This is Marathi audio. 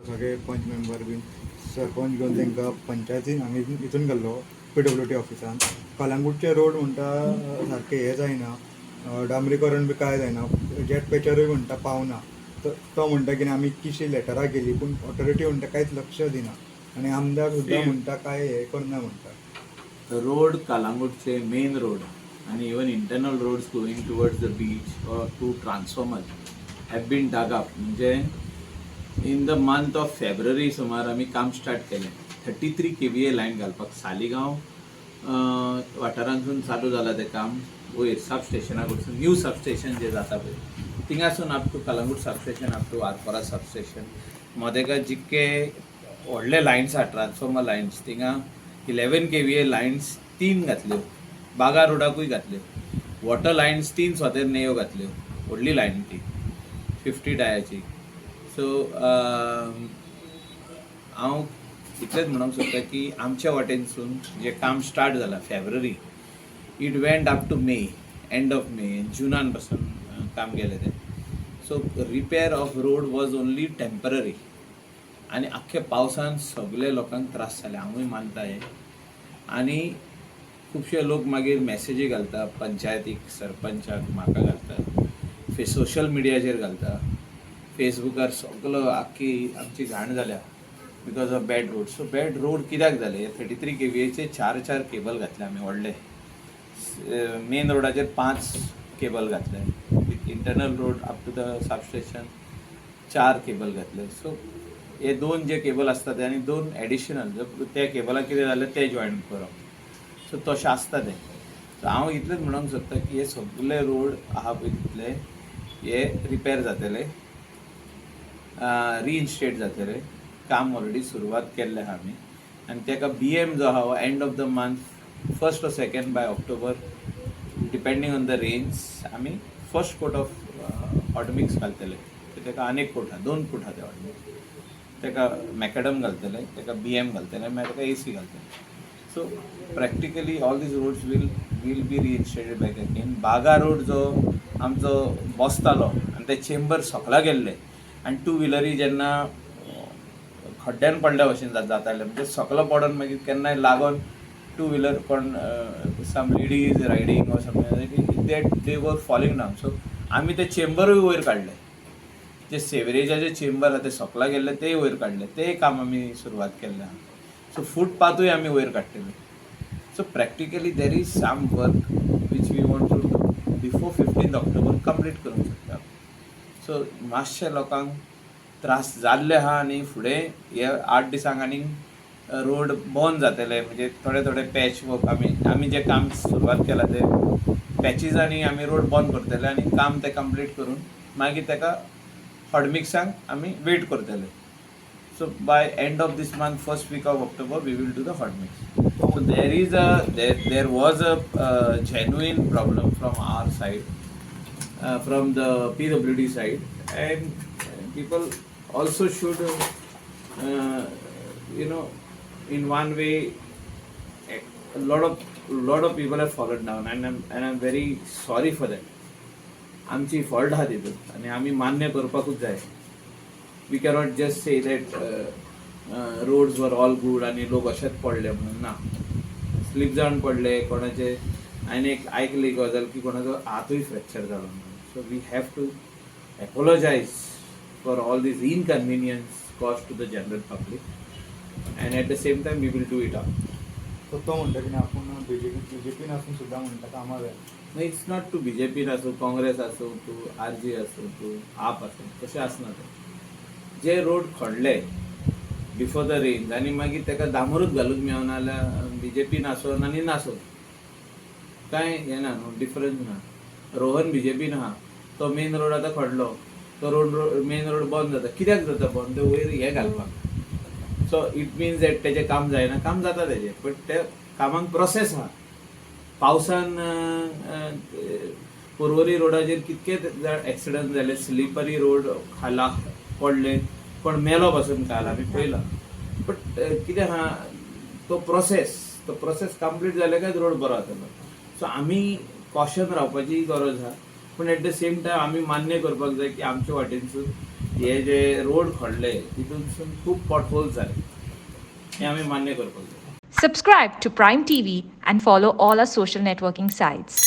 सगळे पंच मेंबर बीन सरपंच घेवन तांकां पंचायतीन आमी हितून गेल्लो PWD ऑफिसान. कलंगूटचे रोड म्हणटा सारके हे जायना, डांबरीकरण बी काय जायना, जेट पॅचरूय म्हणटा पावना. तो म्हणटा की आमी कितलीं लेटरां गेली पूण ऑथॉरिटी म्हणटा कांयच लक्ष दिना आनी आमदार सुद्दां म्हणटा काय हे करना म्हणटा. रोड कलंगूटचे मेन रोड आणि even internal roads going towards the beach or two transformer have been dug up. म्हणजे in the month of February सुमार आमी काम स्टार्ट केलें. 33 KVA लायन घालपाक सालिगांव वाठारांसून चालू जालां तें काम. वयर सबस्टेशना कडसून न्यू सबस्टेशन जे जाता पळय थिंगासून up to Calangute substation, up to Arpora substation. मोदेगा जितके व्हडले लायन्स आहा ट्रान्सफॉर्मर लायन्स थिंगा 11 KVA लायन्स 3 घातल्यो. बागा रोडाकूय घातल्यो. वॉटर लायन्स 3 सोतेर नेयो घातल्यो. व्हडली लायन ती 50 डायाची. सो हांव इतलेंच म्हणूंक सोदता की आमच्या वाटेनसून जें काम स्टार्ट जालां February, it went up to May, end of May, जुनान पासून काम गेलें तें. So repair of road was only temporary आनी आख्ख्या पावसान सगळे लोकांक त्रास जाले. हांवूय मानता हें. आनी खुबशे लोक मागीर मॅसेजी घालता पंचायतीक, सरपंचाक, म्हाका घालता, सोशल मिडियाचेर घालता, फेसबुकार सगळो आख्खी आमची घाण जाल्या because of bad road. So bad road कित्याक जाले? 33 KVAचे 4 केबल घातले आमी व्हडले. मेन रोडाचेर 5 केबल घातले. Internal road up to the substation 4 cable घातले. सो हे 2 जे केबल आसता ते आनी 2 एडिशनल त्या केबलाक कितें जालें तें जॉयन करप. सो तशें आसता तें. सो हांव इतलेंच म्हणूंक सोदता की हे सगळे रोड आहा पळय तितले हे रिपेर जातले, रिइन्स्टेट जातले. काम ऑलरेडी सुरवात केल्लें आहा आमी. आनी ताका BM जो आहा हो end of the month 1st or 2nd by October depending on the rains आमी first coat of hot mix घालतले. ताका आनीक कोट आहा, 2 कोट आहा ते हॉट मिक्स. ताका मॅकडम घालतले, ताका BM घालतले, मागीर ताका AC घालतले. So practically all these roads will be reinstated back again. Baga road जो आमचो बसतालो आनी ते चेंबर सकला गेल्ले आनी 2 व्हिलरी जेन्ना खड्ड्यान पडल्या भशेन जाताले, म्हणजे सकलो पडोन मागीर केन्नाय लागोन 2 व्हिलर कोण some ladies riding or something they were falling down. So आमी ते चेंबरूय वयर काडले. जे सेवरेजाचे चेंबर आहा ते सकला गेल्ले ते वयर काडले. ते काम आमी सुरवात केल्लें आहा. सो फुटपाथूय आमी वयर काडटले. So practically there is some work which we want to do before 15 October complete करूंक शकता. सो मातशे लोकांक त्रास जाल्ले आहा आनी फुडें हे 8 दिसांक आनीक रोड बंद जातले. म्हणजे थोडे पॅच वर्क आमी जे काम सुरवात केलां ते पॅचीसांनी आमी रोड बंद करतले आनी काम ते कंप्लीट करून मागीर ताका हॉट मिक्सांक आमी वेट करतले. So by end of this month, first week of October, we will do the hot mix. So there was a genuine problem from our side, from the PWD side, and people also should, in one way, a lot of people have fallen down, and I'm very sorry for that. आमची फॉल्ट आहा तितून आनी आमी मान्य करपाकूच जाय. We cannot just say that roads were all good आणि लोक अशेंच पडले म्हणून ना. स्लीप जावन पडले कोणाचे. हांवें एक आयकली गजाल की कोणाचो हातूय फ्रॅक्चर जालो म्हणून. So we have to apologise for all these inconvenience cause to the general public and at the same time we will do it up. So तो म्हणटा की आपूण BJPन आसून सुद्दां म्हणटा कामां जाय. इट्स नॉट टू BJPन आसूं, काँग्रेस आसूं, टू RG आसूं, टू आप आसूं, तशें आसना तें. जे रोड खोडले बिफोर द रेंज आनी मागीर ताका दामोरूच घालूंक मेळना जाल्यार BJPन आसून आनी नासून कांय हें ना न्हू, डिफरन्स ना. रोहन BJPन आहा, तो मेन रोड आतां खोडलो, तो मेन रोड बंद जाता. कित्याक जाता बंद? ते वयर हें घालपाक. सो इट मिन्स दॅट तेजें काम जायना. काम जाता तेजें, बट त्या कामाक प्रोसेस आहा. पावसान पर्वरी रोडाचेर कितके एक्सिडंट जाले. स्लिपरी रोड खाला पडले, पण मेलो पासून काल आमी पळयला. बट कितें आहा तो प्रोसेस कंप्लीट जाले काय रोड बरो जातलो. सो आमी कॉशन रावपाची गरज आहा. पूण एट द सेम टायम आमी मान्य करपाक जाय की आमच्या वाटेनसून हे जे रोड खोडले तितूनसून खूब पॉटहोल्स जाले हे आमी मान्य करपाक जाय. Subscribe to Prime TV and follow all our social networking sites.